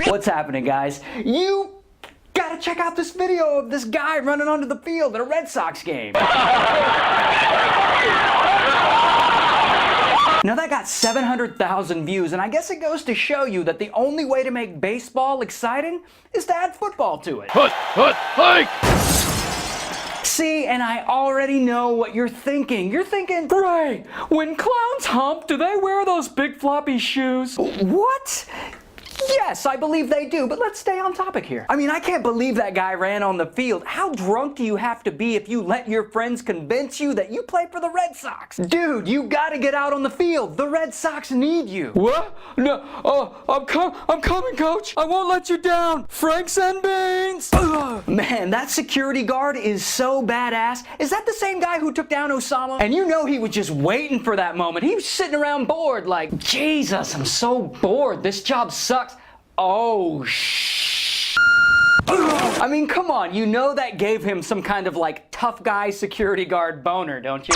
What's happening, guys? You gotta check out this video of this guy running onto the field at a Red Sox game. Now that got 700,000 views, and I guess it goes to show you that the only way to make baseball exciting is to add football to it. Hike! See, and I already know what you're thinking. You're thinking, Bray, when clowns hump, do they wear those big floppy shoes? What? Yes, I believe they do, but let's stay on topic here. I mean, I can't believe that guy ran on the field. How drunk do you have to be if you let your friends convince you that you play for the Red Sox? Dude, you gotta get out on the field. The Red Sox need you. What? No, I'm coming, coach. I won't let you down. Franks and beans. Ugh. Man, that security guard is so badass. Is that the same guy who took down Osama? And you know he was just waiting for that moment. He was sitting around bored like, Jesus, I'm so bored. This job sucks. Oh, I mean, come on, you know that gave him some kind of like tough guy security guard boner, don't you?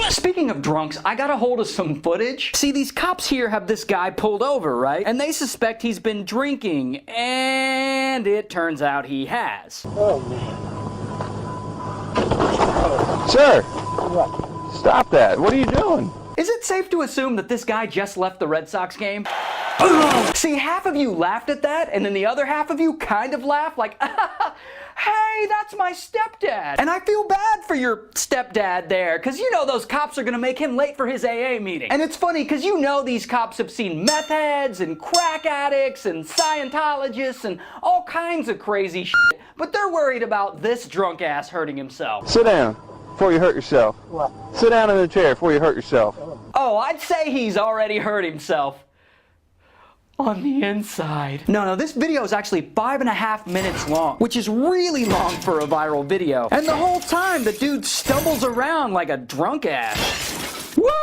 Speaking of drunks, I got a hold of some footage. See, these cops here have this guy pulled over, right? And they suspect he's been drinking, and it turns out he has. Oh, man. Sir! What? Stop that. What are you doing? Is it safe to assume that this guy just left the Red Sox game? See, half of you laughed at that, and then the other half of you kind of laughed like, hey, that's my stepdad. And I feel bad for your stepdad there, because you know those cops are going to make him late for his AA meeting. And it's funny, because you know these cops have seen meth heads and crack addicts and Scientologists and all kinds of crazy shit, but they're worried about this drunk ass hurting himself. Sit down before you hurt yourself. What? Sit down in the chair before you hurt yourself. Oh, I'd say he's already hurt himself. On the inside. No, this video is actually 5.5 minutes long, which is really long for a viral video. And the whole time, the dude stumbles around like a drunk ass. What?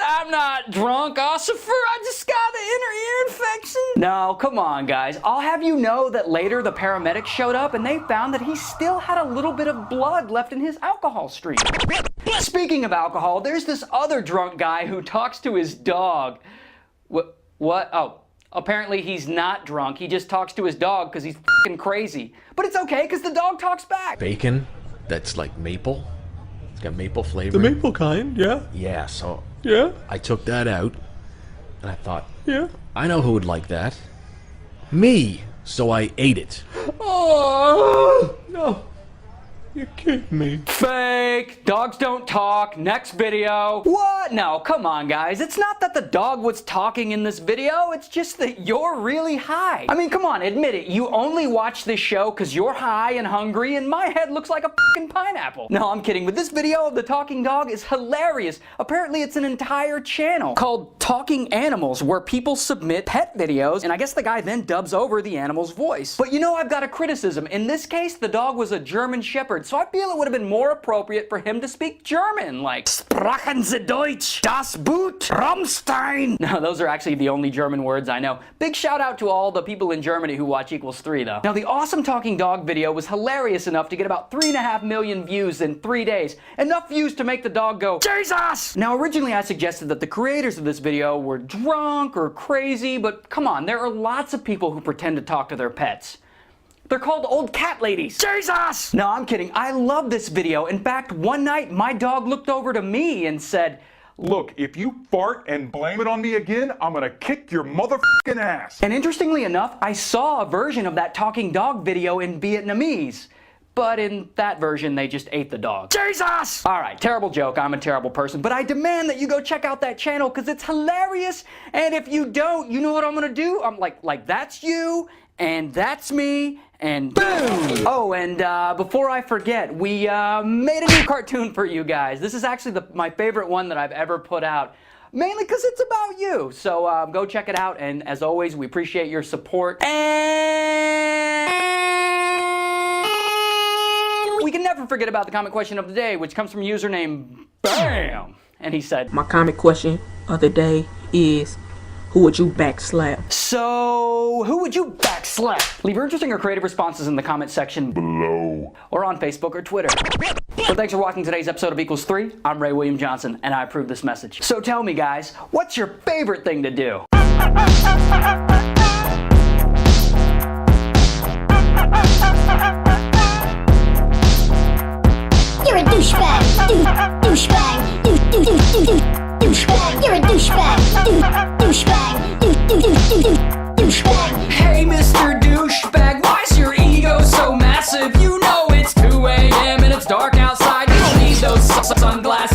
I'm not drunk, Ossifer. I just got the inner ear infection. No, come on, guys. I'll have you know that later the paramedics showed up and they found that he still had a little bit of blood left in his alcohol stream. Speaking of alcohol, there's this other drunk guy who talks to his dog. What? Oh. Apparently he's not drunk, he just talks to his dog because he's f***ing crazy. But it's okay, because the dog talks back. Bacon that's like maple. It's got maple flavor. The maple kind, yeah. Yeah, so Yeah. I took that out and I thought, Yeah. I know who would like that. Me. So I ate it. Oh, no. You're kidding me. Fake! Dogs don't talk. Next video. What? No, come on, guys. It's not that the dog was talking in this video. It's just that you're really high. I mean, come on, admit it. You only watch this show because you're high and hungry and my head looks like a fucking pineapple. No, I'm kidding. But this video of the talking dog is hilarious. Apparently, it's an entire channel called Talking Animals where people submit pet videos and I guess the guy then dubs over the animal's voice. But you know, I've got a criticism. In this case, the dog was a German Shepherd. So I feel it would have been more appropriate for him to speak German, like Sprachen Sie Deutsch, Das Boot, Rammstein. No, those are actually the only German words I know. Big shout out to all the people in Germany who watch Equals 3 though. Now the awesome talking dog video was hilarious enough to get about 3.5 million views in 3 days. Enough views to make the dog go, Jesus! Now originally I suggested that the creators of this video were drunk or crazy, but come on, there are lots of people who pretend to talk to their pets. They're called old cat ladies. Jesus! No, I'm kidding. I love this video. In fact, one night, my dog looked over to me and said, Look, if you fart and blame it on me again, I'm gonna kick your motherfucking ass. And interestingly enough, I saw a version of that talking dog video in Vietnamese. But in that version, they just ate the dog. Jesus! Alright, terrible joke. I'm a terrible person. But I demand that you go check out that channel because it's hilarious. And if you don't, you know what I'm gonna do? I'm like that's you, and that's me, and boom! Oh, and before I forget, we made a new cartoon for you guys. This is actually my favorite one that I've ever put out. Mainly because it's about you. So go check it out. And as always, we appreciate your support. And we can never forget about the comment question of the day, which comes from username BAM. And he said, My comment question of the day is, who would you backslap? So, who would you backslap? Leave your interesting or creative responses in the comment section below, or on Facebook or Twitter. So thanks for watching today's episode of Equals 3. I'm Ray William Johnson, and I approve this message. So tell me, guys, what's your favorite thing to do? Douchebag, you're a douchebag. Douchebag, douchebag. Hey, Mr. Douchebag, why's your ego so massive? You know it's 2 a.m. and it's dark outside. You don't need those sunglasses.